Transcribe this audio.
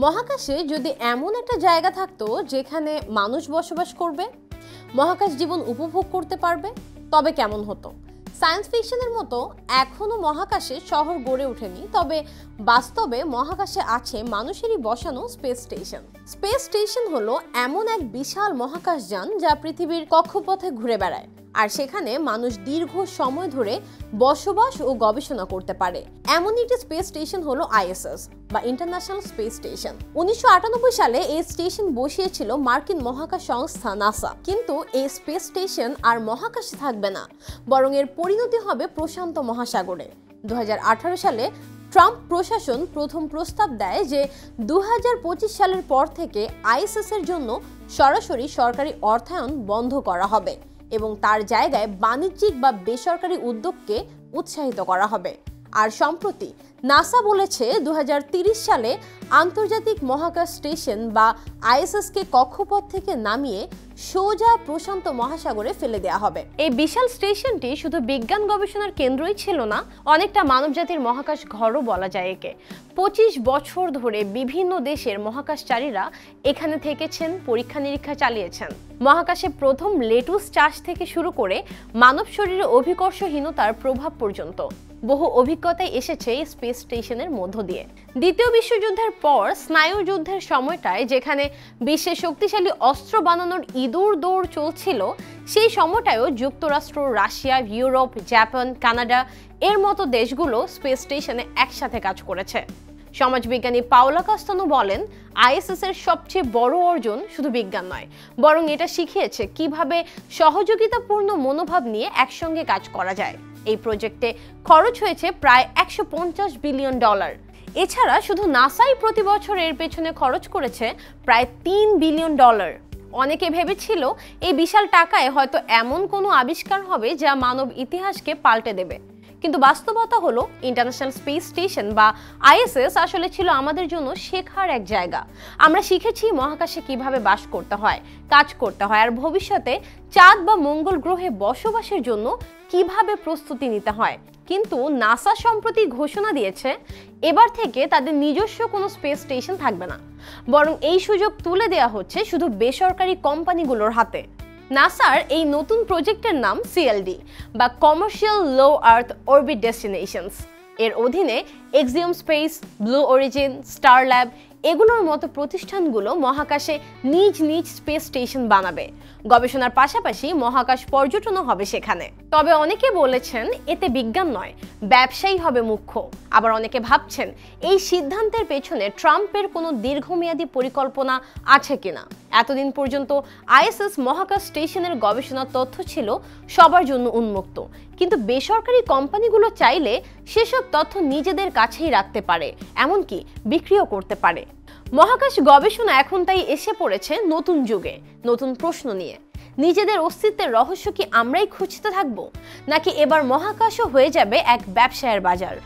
মহাকাশে যদি এমন একটা জায়গা থাকতো যেখানে মানুষ বসবাস করবে, মহাকাশ জীবন উপভোগ করতে পারবে, তবে কেমন হতো? সায়েন্স ফিকশনের মতো এখনো মহাকাশে শহর গড়ে ওঠেনি, তবে বাস্তবে মহাকাশে আছে মানুষেরই বসানো স্পেস স্টেশন। স্পেস স্টেশন হলো এমন এক বিশাল মহাকাশযান যা পৃথিবীর কক্ষপথে ঘুরে বেড়ায়, আর সেখানে মানুষ দীর্ঘ সময় ধরে বসবাস ও গবেষণা করতে পারে। এমন একটি স্পেস স্টেশন হলো আইএসএস বা ইন্টারন্যাশনাল স্পেস স্টেশন। 1998 সালে এই স্টেশন বসিয়েছিল মার্কিন মহাকাশ সংস্থা নাসা। কিন্তু এই স্পেস স্টেশন আর মহাকাশে থাকবে না, বরং এর পরিণতি হবে প্রশান্ত মহাসাগরে। 2018 সালে ট্রাম্প প্রশাসন প্রথম প্রস্তাব দেয় যে 2025 সালের পর থেকে আইএসএস এর জন্য সরাসরি সরকারি অর্থায়ন বন্ধ করা হবে এবং তার জায়গায় বাণিজ্যিক বা বেসরকারি উদ্যোগকে উৎসাহিত করা হবে। আর সম্প্রতি নাসা বলেছে 2030 সালে আন্তর্জাতিক মহাকাশ স্টেশন বা আইএসএস-কে কক্ষপথ থেকে নামিয়ে সোজা প্রশান্ত মহাসাগরে ফেলে দেওয়া হবে। এই বিশাল স্টেশনটি শুধু বিজ্ঞান গবেষণার কেন্দ্রই ছিল না, অনেকটা মানবজাতির মহাকাশ ঘরও বলা যায় একে। 25 বছর ধরে বিভিন্ন দেশের মহাকাশচারীরা এখানে থেকেছেন, পরীক্ষা নিরীক্ষা চালিয়েছেন। মহাকাশে প্রথম লেটুস চাষ থেকে শুরু করে মানব শরীরে অভিকর্ষহীনতার প্রভাব পর্যন্ত বহু অভিজ্ঞতায় এসেছে এই স্পেস স্টেশনের মধ্য দিয়ে। দ্বিতীয় বিশ্বযুদ্ধের পর স্নায়ুযুদ্ধের সময়টায় যেখানে বিশ্বের শক্তিশালী অস্ত্র বানানোর ইঁদুর দৌড় চলছিল, সেই সময়টায়ও যুক্তরাষ্ট্র, রাশিয়া, ইউরোপ, জাপান, কানাডা এর মতো দেশগুলো স্পেস স্টেশনে একসাথে কাজ করেছে। সমাজবিজ্ঞানী পাওলা কাস্তানো বলেন, আইএসএস এর সবচেয়ে বড় অর্জন শুধু বিজ্ঞান নয়, বরং এটা শিখিয়েছে কিভাবে সহযোগিতাপূর্ণ মনোভাব নিয়ে একসঙ্গে কাজ করা যায়। এই প্রজেক্টে খরচ হয়েছে প্রায় $150 বিলিয়ন। এছাড়া শুধু নাসাই প্রতি বছর এর পেছনে খরচ করেছে প্রায় $3 বিলিয়ন। অনেকে ভেবেছিল এই বিশাল টাকায় হয়তো এমন কোনো আবিষ্কার হবে যা মানব ইতিহাসকে পাল্টে দেবে, কিন্তু বাস্তবতা হলো ইন্টারন্যাশনাল স্পেস স্টেশন বা আইএসএস আসলে ছিল আমাদের জন্য শেখার এক জায়গা। আমরা শিখেছি মহাকাশে কিভাবে বাস করতে হয়, কাজ করতে হয়, আর ভবিষ্যতে চাঁদ বা মঙ্গল গ্রহে বসবাসের জন্য কিভাবে প্রস্তুতি নিতে হয়। কিন্তু নাসা সম্প্রতি ঘোষণা দিয়েছে এবার থেকে তাদের নিজস্ব কোনো স্পেস স্টেশন থাকবে না, বরং এই সুযোগ তুলে দেওয়া হচ্ছে শুধু বেসরকারি কোম্পানিগুলোর হাতে। নাসার এই নতুন প্রজেক্টের নাম সিএলডি বা commercial low earth orbit destinations. এর অধীনে Axiom Space, Blue Origin, Star Lab এগুলোর মতো প্রতিষ্ঠানগুলো মহাকাশে নিজ নিজ স্পেস স্টেশন বানাবে। গবেষণার পাশাপাশি মহাকাশ পর্যটনও হবে সেখানে। তবে অনেকে বলেছেন এতে বিজ্ঞান নয়, ব্যবসায়ী হবে মুখ্য। আবার অনেকে ভাবছেন এই সিদ্ধান্তের পেছনে ট্রাম্পের কোনো দীর্ঘমেয়াদী পরিকল্পনা আছে কিনা। এতদিন পর্যন্ত আইএসএস মহাকাশ স্টেশনের গবেষণার তথ্য ছিল সবার জন্য উন্মুক্ত, কিন্তু বেসরকারি কোম্পানিগুলো চাইলে সেসব তথ্য নিজেদের কাছেই রাখতে পারে, এমনকি বিক্রিও করতে পারে। মহাকাশ গবেষণা এখন তাই এসে পড়েছে নতুন যুগে, নতুন প্রশ্ন নিয়ে। নিজেদের অস্তিত্বের রহস্য কি আমরাই খুঁজতে থাকবো, নাকি এবার মহাকাশও হয়ে যাবে এক ব্যবসায়ের বাজার?